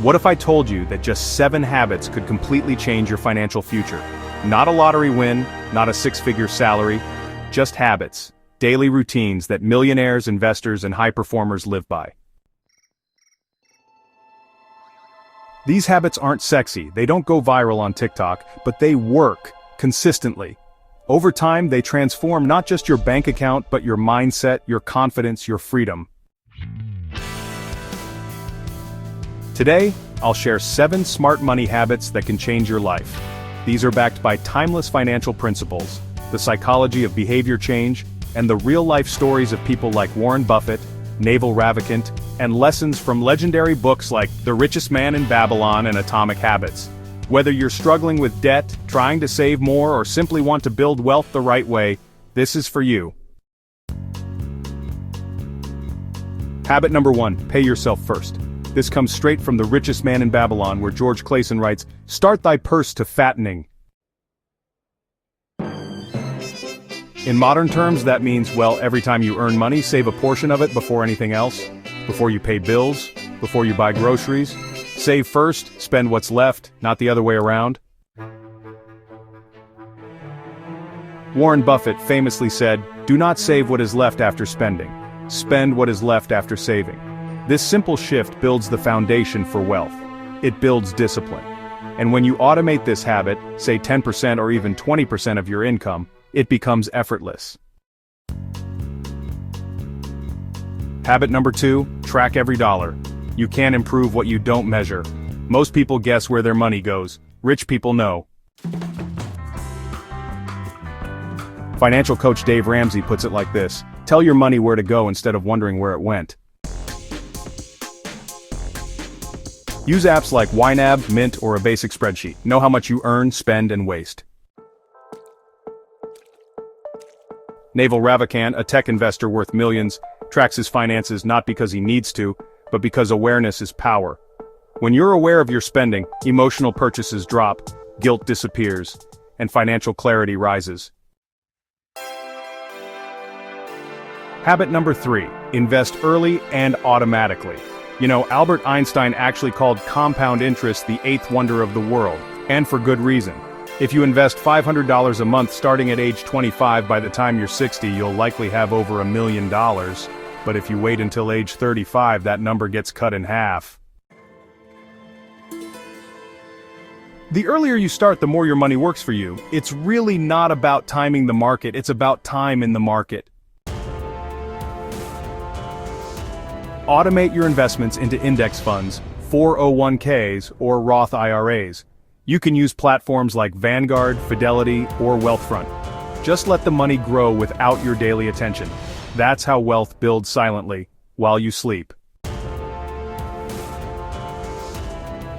What if I told you that just 7 habits could completely change your financial future? Not a lottery win, not a six-figure salary, just habits, daily routines that millionaires, investors, and high performers live by. These habits aren't sexy, they don't go viral on TikTok, but they work consistently. Over time, they transform not just your bank account, but your mindset, your confidence, your freedom. Today, I'll share 7 smart money habits that can change your life. These are backed by timeless financial principles, the psychology of behavior change, and the real-life stories of people like Warren Buffett, Naval Ravikant, and lessons from legendary books like The Richest Man in Babylon and Atomic Habits. Whether you're struggling with debt, trying to save more, or simply want to build wealth the right way, this is for you. Habit number 1, pay yourself first. This comes straight from The Richest Man in Babylon, where George Clason writes, "Start thy purse to fattening." In modern terms, that means, well, every time you earn money, save a portion of it before anything else. Before you pay bills, before you buy groceries. Save first, spend what's left, not the other way around. Warren Buffett famously said, "Do not save what is left after spending. Spend what is left after saving." This simple shift builds the foundation for wealth. It builds discipline. And when you automate this habit, say 10% or even 20% of your income, it becomes effortless. Habit number 2, track every dollar. You can't improve what you don't measure. Most people guess where their money goes. Rich people know. Financial coach Dave Ramsey puts it like this: tell your money where to go instead of wondering where it went. Use apps like YNAB, Mint, or a basic spreadsheet. Know how much you earn, spend, and waste. Naval Ravikant, a tech investor worth millions, tracks his finances not because he needs to, but because awareness is power. When you're aware of your spending, emotional purchases drop, guilt disappears, and financial clarity rises. Habit number 3, invest early and automatically. You know, Albert Einstein actually called compound interest the 8th wonder of the world, and for good reason. If you invest $500 a month starting at age 25, by the time you're 60, you'll likely have over $1 million. But if you wait until age 35, that number gets cut in half. The earlier you start, the more your money works for you. It's really not about timing the market, it's about time in the market. Automate your investments into index funds, 401ks, or Roth IRAs. You can use platforms like Vanguard, Fidelity, or Wealthfront. Just let the money grow without your daily attention. That's how wealth builds silently, while you sleep.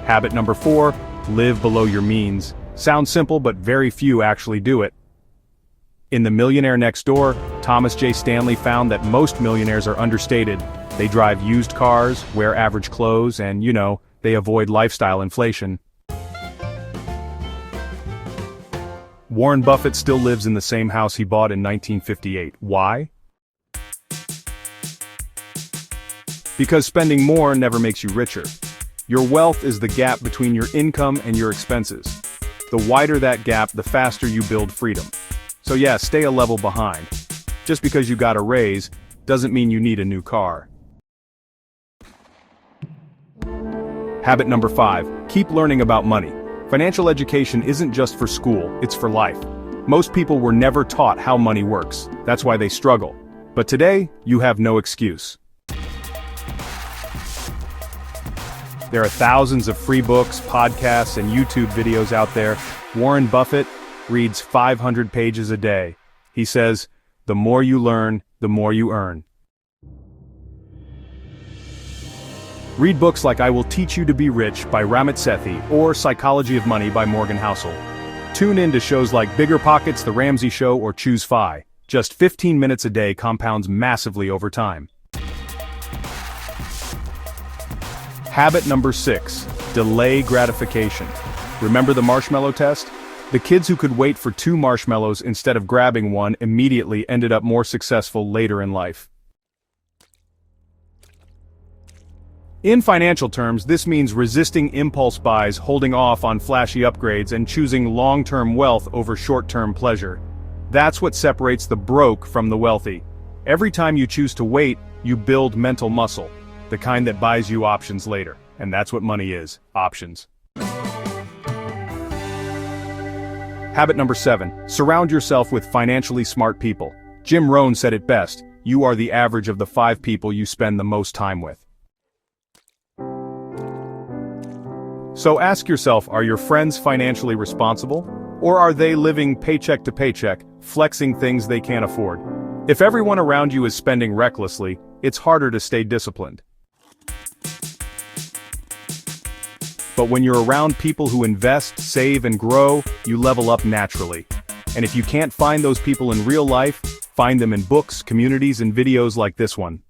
Habit number 4, live below your means. Sounds simple, but very few actually do it. In The Millionaire Next Door, Thomas J. Stanley found that most millionaires are understated. They drive used cars, wear average clothes, and, they avoid lifestyle inflation. Warren Buffett still lives in the same house he bought in 1958. Why? Because spending more never makes you richer. Your wealth is the gap between your income and your expenses. The wider that gap, the faster you build freedom. So yeah, stay a level behind. Just because you got a raise, doesn't mean you need a new car. Habit number 5, keep learning about money. Financial education isn't just for school, it's for life. Most people were never taught how money works. That's why they struggle. But today, you have no excuse. There are thousands of free books, podcasts, and YouTube videos out there. Warren Buffett reads 500 pages a day. He says, "The more you learn, the more you earn." Read books like I Will Teach You to Be Rich by Ramit Sethi or Psychology of Money by Morgan Housel. Tune in to shows like Bigger Pockets, The Ramsey Show, or Choose FI. Just 15 minutes a day compounds massively over time. Habit number 6, delay gratification. Remember the marshmallow test? The kids who could wait for 2 marshmallows instead of grabbing one immediately ended up more successful later in life. In financial terms, this means resisting impulse buys, holding off on flashy upgrades, and choosing long-term wealth over short-term pleasure. That's what separates the broke from the wealthy. Every time you choose to wait, you build mental muscle, the kind that buys you options later. And that's what money is, options. Habit number 7, surround yourself with financially smart people. Jim Rohn said it best, you are the average of the 5 people you spend the most time with. So ask yourself, are your friends financially responsible? Or are they living paycheck to paycheck, flexing things they can't afford? If everyone around you is spending recklessly, it's harder to stay disciplined. But when you're around people who invest, save, and grow, you level up naturally. And if you can't find those people in real life, find them in books, communities, and videos like this one.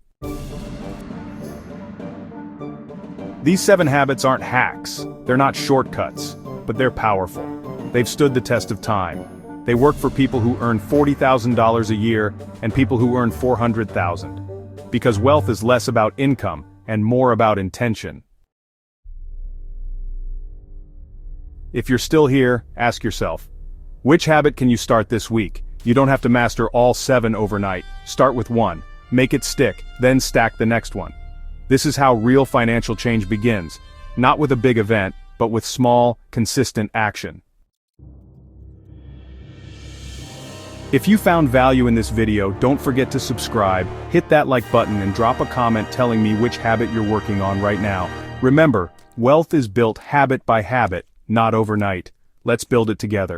These 7 habits aren't hacks, they're not shortcuts, but they're powerful. They've stood the test of time. They work for people who earn $40,000 a year and people who earn $400,000. Because wealth is less about income and more about intention. If you're still here, ask yourself, which habit can you start this week? You don't have to master all 7 overnight. Start with 1, make it stick, then stack the next one. This is how real financial change begins, not with a big event, but with small, consistent action. If you found value in this video, don't forget to subscribe, hit that like button, and drop a comment telling me which habit you're working on right now. Remember, wealth is built habit by habit, not overnight. Let's build it together.